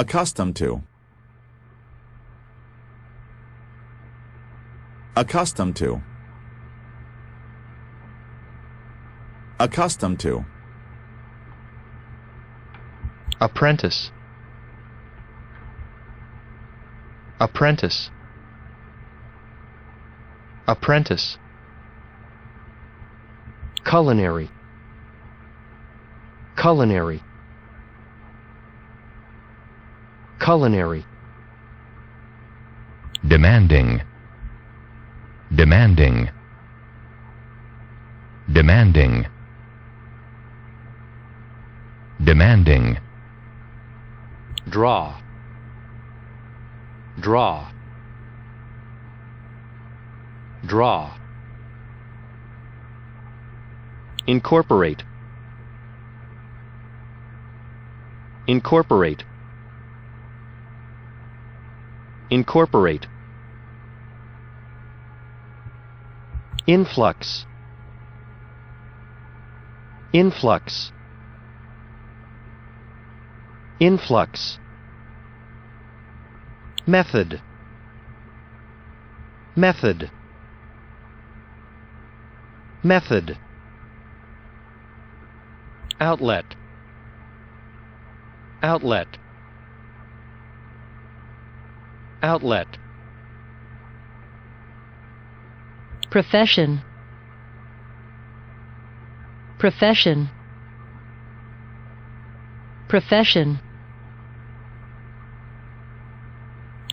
Accustomed to. Accustomed to. Accustomed to. Apprentice. Apprentice. Apprentice. Culinary. Culinary. Culinary. Demanding. Demanding. Demanding. Demanding. Draw. Draw. Draw. Incorporate. Incorporate. Incorporate. Influx. Influx. Influx. Method. Method. Method. Outlet. Outlet. Outlet. Profession. Profession. Profession.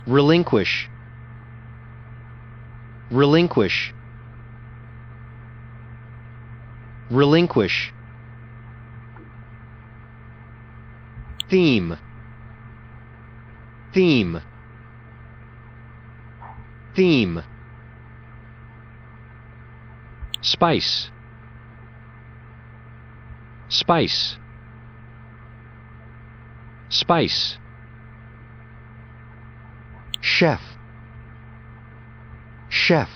Relinquish. Relinquish. Relinquish. Theme. Theme. Theme. Spice. Spice. Spice. Chef. Chef.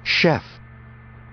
Chef.